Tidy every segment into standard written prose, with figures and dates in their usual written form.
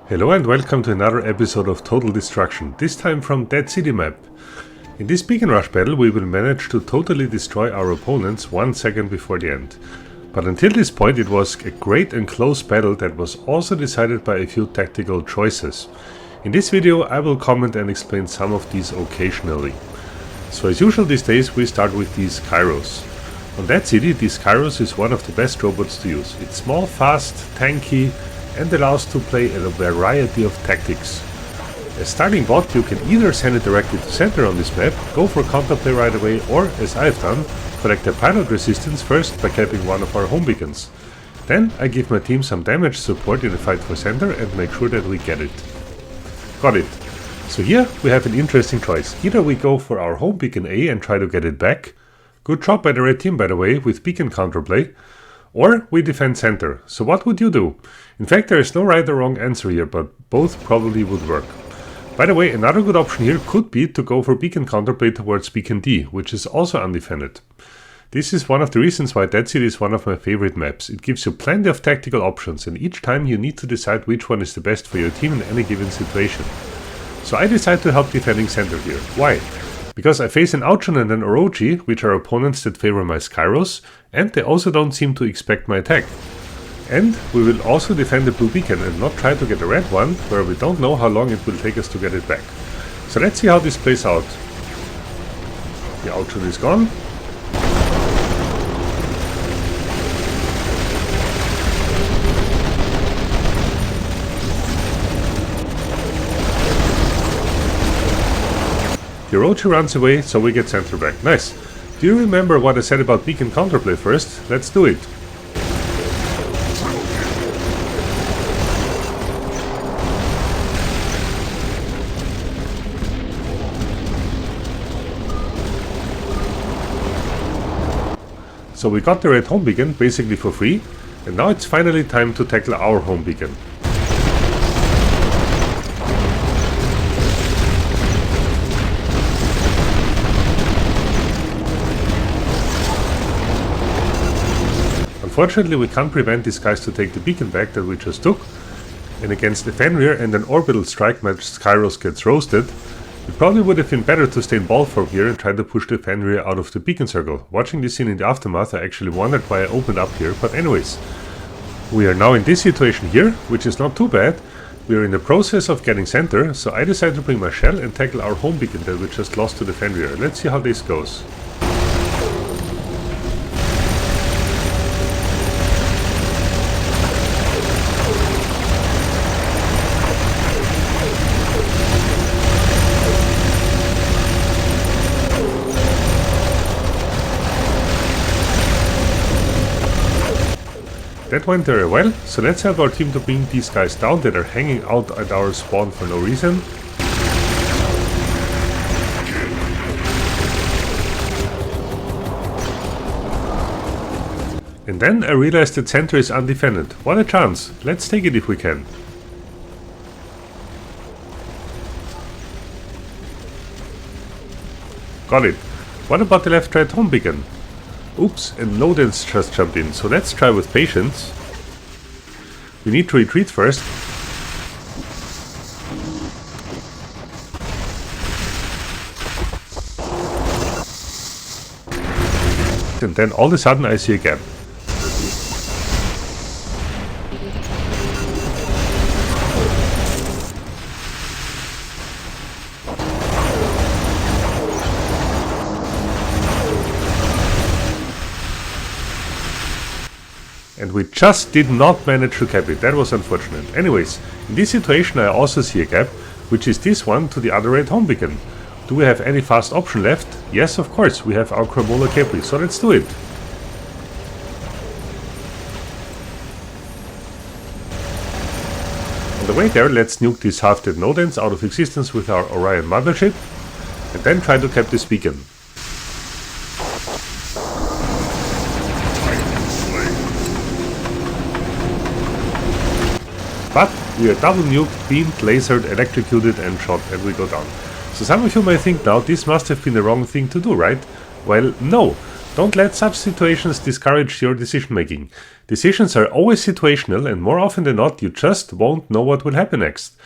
Hello and welcome to another episode of Total Destruction, this time from Dead City map. In this Beacon Rush battle we will manage to totally destroy our opponents 1 second before the end. But until this point it was a great and close battle that was also decided by a few tactical choices. In this video I will comment and explain some of these occasionally. So as usual these days we start with these Kairos. On Dead City this Kairos is one of the best robots to use. It's small, fast, tanky and allows to play a variety of tactics. As starting bot you can either send it directly to center on this map, go for Counterplay right away, or as I've done, collect a pilot resistance first by capping one of our home beacons. Then I give my team some damage support in the fight for center and make sure that we get it. Got it. So here we have an interesting choice. Either we go for our home beacon A and try to get it back. Good job by the red team by the way with beacon counterplay. Or we defend center. So what would you do? In fact there is no right or wrong answer here, but both probably would work. By the way, another good option here could be to go for beacon counterplay towards beacon D, which is also undefended. This is one of the reasons why Dead City is one of my favorite maps. It gives you plenty of tactical options and each time you need to decide which one is the best for your team in any given situation. So I decide to help defending center here. Why? Because I face an Ouchon and an Orochi, which are opponents that favor my Skyros, and they also don't seem to expect my attack. And we will also defend the blue beacon and not try to get a red one, where we don't know how long it will take us to get it back. So let's see how this plays out. The Ouchon is gone. The Orochi runs away, so we get center back. Nice. Do you remember what I said about beacon counterplay first? Let's do it. So we got the red home beacon basically for free, and now it's finally time to tackle our home beacon. Unfortunately we can't prevent these guys to take the beacon back that we just took, and against the Fenrir and an orbital strike my Skyros gets roasted. It probably would have been better to stay in ball form here and try to push the Fenrir out of the beacon circle. Watching this scene in the aftermath I actually wondered why I opened up here, but anyways. We are now in this situation here, which is not too bad. We are in the process of getting center, so I decide to bring my shell and tackle our home beacon that we just lost to the Fenrir. Let's see how this goes. That went very well, so let's help our team to bring these guys down that are hanging out at our spawn for no reason. And then I realized that center is undefended. What a chance! Let's take it if we can. Got it. What about the left-right home beacon? Oops, and Lodens just jumped in, so let's try with patience. We need to retreat first. And then all of a sudden I see a gap. And we just did not manage to cap it. That was unfortunate. Anyways, in this situation I also see a gap, which is this one to the other red home beacon. Do we have any fast option left? Yes, of course, we have our Cramola Capri, so let's do it. On the way there, let's nuke these half-dead Nodens out of existence with our Orion mothership, and then try to cap this beacon. But we are double nuked, beamed, lasered, electrocuted and shot, and we go down. So some of you may think now this must have been the wrong thing to do, right? Well, no. Don't let such situations discourage your decision making. Decisions are always situational, and more often than not you just won't know what will happen next.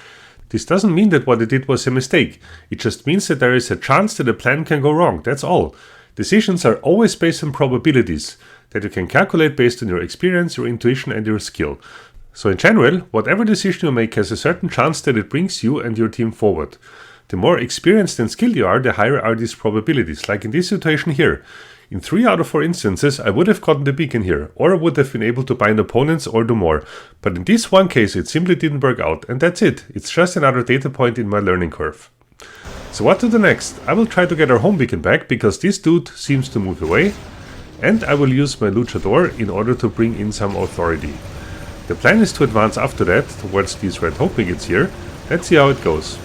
This doesn't mean that what you did was a mistake. It just means that there is a chance that a plan can go wrong, that's all. Decisions are always based on probabilities that you can calculate based on your experience, your intuition and your skill. So in general, whatever decision you make has a certain chance that it brings you and your team forward. The more experienced and skilled you are, the higher are these probabilities, like in this situation here. In 3 out of 4 instances, I would have gotten the beacon here, or I would have been able to bind opponents or do more. But in this one case, it simply didn't work out, and that's it. It's just another data point in my learning curve. So what to do next? I will try to get our home beacon back, because this dude seems to move away, and I will use my luchador in order to bring in some authority. The plan is to advance after that towards these red hope beacons here. Let's see how it goes.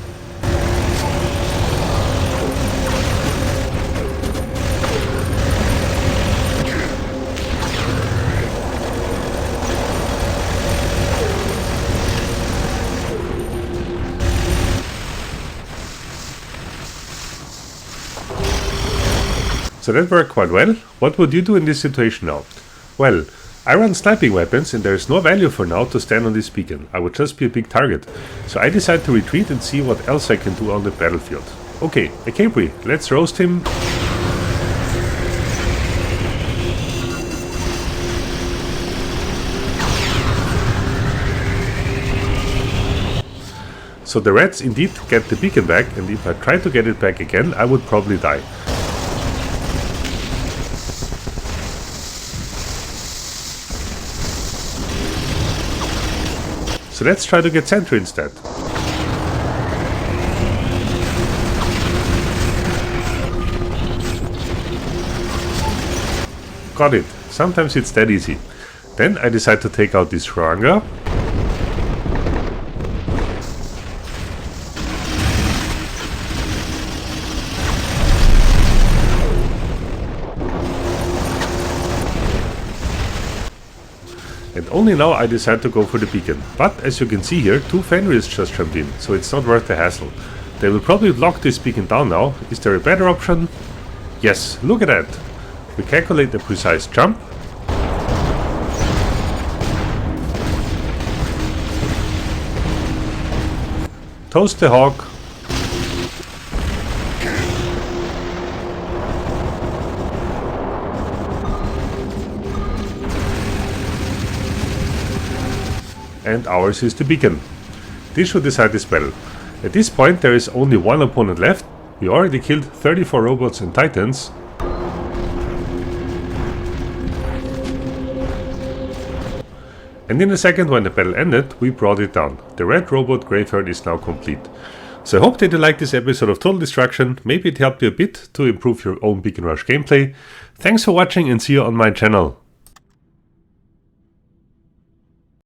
So that worked quite well. What would you do in this situation now? Well, I run sniping weapons and there is no value for now to stand on this beacon. I would just be a big target. So I decide to retreat and see what else I can do on the battlefield. Okay, a Capri, let's roast him. So the reds indeed get the beacon back, and if I try to get it back again, I would probably die. So let's try to get sentry instead. Got it. Sometimes it's that easy. Then I decide to take out this Shranga. And only now I decide to go for the beacon. But as you can see here, 2 Fenris just jumped in, so it's not worth the hassle. They will probably lock this beacon down now. Is there a better option? Yes, look at that. We calculate the precise jump. Toast the hawk. And ours is the beacon. This should decide this battle. At this point there is only one opponent left. We already killed 34 robots and titans. And in a second when the battle ended, we brought it down. The red robot graveyard is now complete. So I hope that you liked this episode of Total Destruction. Maybe it helped you a bit to improve your own Beacon Rush gameplay. Thanks for watching and see you on my channel.